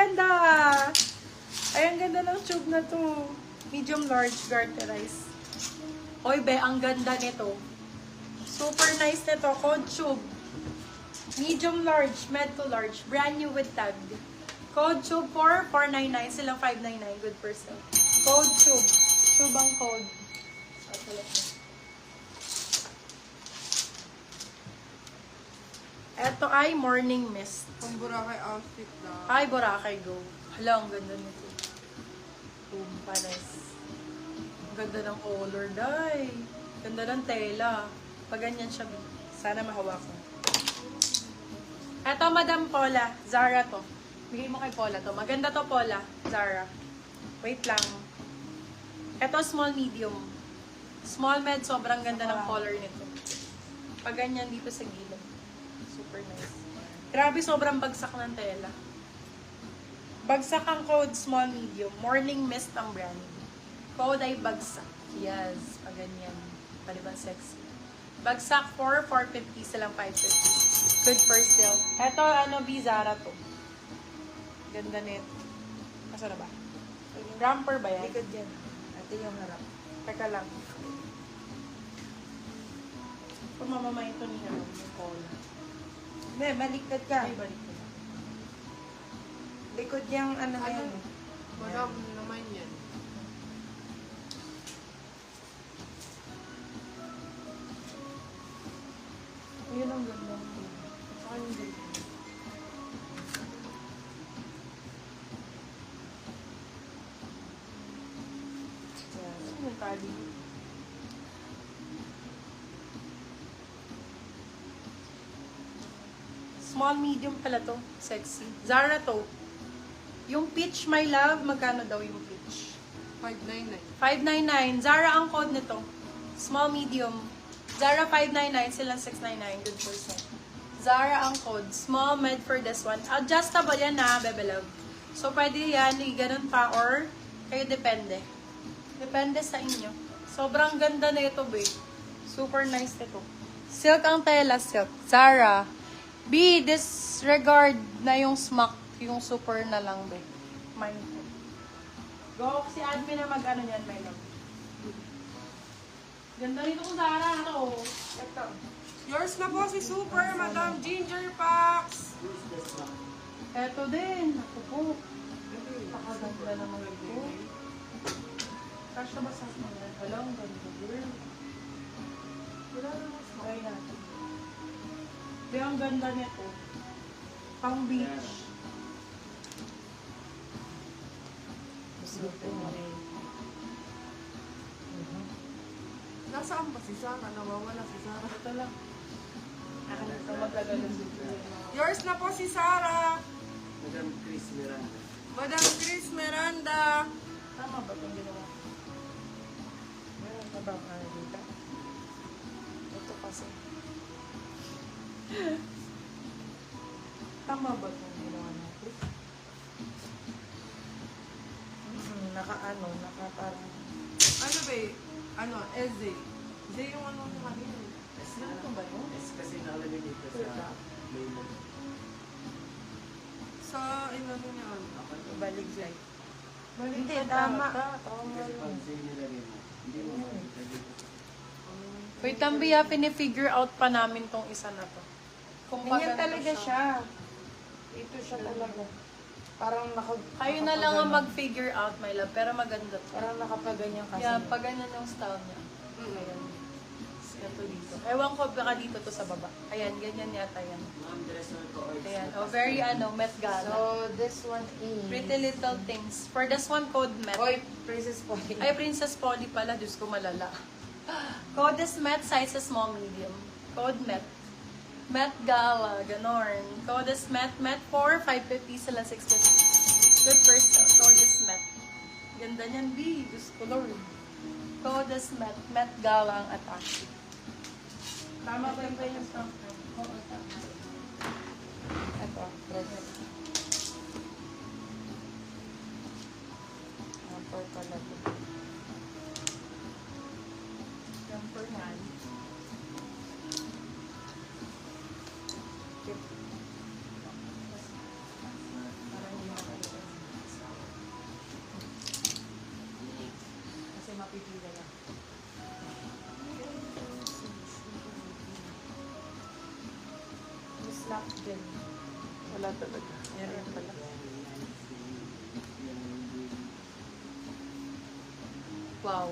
ganda! Ay, ang ganda ng tube na to. Medium large garterized. Oy, be, ang ganda nito. Super nice nito. Code tube. Medium large, med to large. Brand new with tag. Code tube for 499. Silang 599. Good for sale. Code tube. Tube ang code. Ito ay morning mist. Pang Boracay outfit na. Ay, Boracay go. Hala, ang ganda nito. Boom, pares. Ang ganda ng color, day. Ganda ng tela. Pag ganyan siya, sana mahawakan. Ito, Madam Paula. Zara to. Bigay mo kay Paula to. Maganda to, Paula. Zara. Wait lang. Ito, small medium. Small med, sobrang ganda ng color nito. Pag ganyan dito sa gilid. Super nice. Grabe, sobrang bagsak ng tela. Bagsak ang code, small, medium. Morning mist ang brand. Code ay bagsak. Yes, pag ganyan. Paliban sexy. Bagsak for 450, silang 550. Good for sale. Eto, Zara to. Ganda nito. Asa na ba? Ramper ba yan? Likod yan. Ate yung harap. Teka lang. Pumamamay ito niya. Yung cola. Hindi, baliktad ka. Ay, balik ko na. Likod yung ano na yan. Madam naman yan. Yun ang ganda. Saka yung ganda. Saan yung tali? Small, medium pala to. Sexy. Zara to. Yung peach, my love, magkano daw yung peach? 599. 599. Zara ang code nito. Small, medium. Zara 599, silang 699. Good person. Zara ang code. Small, med for this one. Adjustable yan na, bebe love. So, pwede yan, ganun pa, or kayo depende. Depende sa inyo. Sobrang ganda na ito, babe. Super nice ito. Silk ang tela, silk. Zara. B, disregard na yung smack. Yung super na lang, babe. Mindful. Go, si admin na mag-ano yan, my love. Ganda nito kung Zara, ano? Ito. Yours na po si Super, Madam Ginger Pax. Ito din. Ako po. Pakaganda naman ito. Kasya ba sa mga? Walang ganda, girl. Wala naman sa mga natin. Di, ang ganda nito. Pang beach. Nasaan ba si Sarah? Nawawala si Sarah. Ito lang. Akin ito magagalo si Yours na po si Sarah. Madam Chris Miranda. Madam Chris Miranda. Tama ba itong ginawa? Meron ka ba ang dito? Ito kasi. Tama ba itong ginawa natin? Naka parang. Ano ba eh? Ano? Eze. Eze yung ano ng kanina. Ito ba yun? Yes, kasi nakalagay dito sa menu. Sa inano niya ano? Baligay. Hindi, tama. Kasi pag sa'yo nilagay mo, hindi mo makikita dito. Wait, Tambiya, pinifigure out pa namin tong isa na to. Kung Ganyan maganda talaga siya. Ito siya talaga. Parang Kayo na lang ang mag-figure out, my love. Pero maganda to. Parang nakapaganyan kasi. Yeah, pag ganyan yung style niya. Ayan. Ito dito. Ewan ko baka dito to sa baba. Ayan, ganyan yata yan. Ma'am, dress na ito. Ayan. Oh, very Met Gala. So, this one is... Pretty Little Things. For this one, code Met. Oy, Princess Polly. Ay, Princess Polly pala. Diyos ko, malala. Code is Met, size is small, medium. Code Met. Met Gala, ganon. Code is Met, Met 4, 550 sila 650. Good first code is Met. Ganda niyan, B. Diyos ko, Lord. Code is Met, Met Gala ang attack. Tama ba yung stamp? Oo, tama. Ito, dress. Purple na ito. Jumper yan. Parang hindi ako. pipila lang. Miss Lock din. Wala talaga. Meron pala. Wow.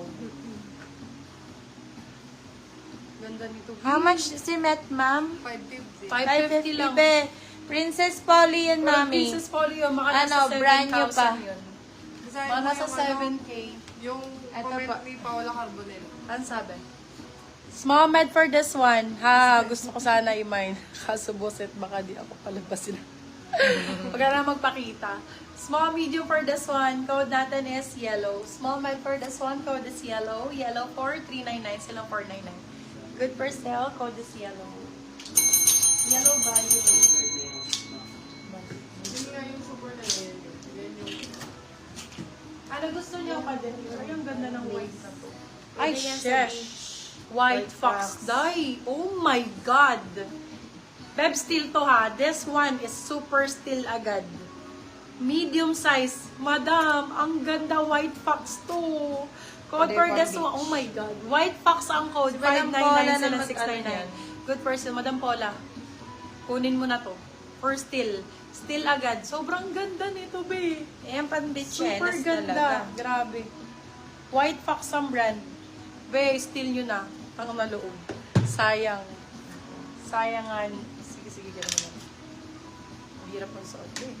Ganda nito. How much si Met, ma'am? 550. 550 lang. Be. Princess Polly yun, mami. Princess Polio, maka Ano, nasa brand new 7,000 pa. yun. Basahin Mga mo nasa yung ano, 7K. Yung Ito comment pa. ni Paola Carbonell. Ano sabi? Small med for this one. Ha, gusto ko sana i-mine. Kaso buset, baka di ako palabasin. Huwag ka na magpakita. Small medium for this one. Code natin is yellow. Small med for this one. Code is yellow. Yellow for 399. Silang 499. Good for sale. Code is yellow. Yellow ba? Yellow. Yun nga yung super na yun. Yan yung... Ano gusto niyo pa din? Yung ganda ng white na to. Ay, Ano yan, shesh. White Fox Dye. Oh my God. Beb, still to ha. This one is super still agad. Medium size. Madam, ang ganda White Fox to. Code for this one. Oh my God. White Fox ang code. Si Madam Paula 599 sila na mag-ano 699. yan. Good person. Madam Paula. Kunin mo na to. For still. Still agad. Sobrang ganda nito, be. Ayan, Super pan-bitchenas ganda. talaga. Grabe. White Fox ang brand. Be, still yun na. Ang naloob. Sayang. Sayangan. Sige, ganun na. Hirap ang suot eh.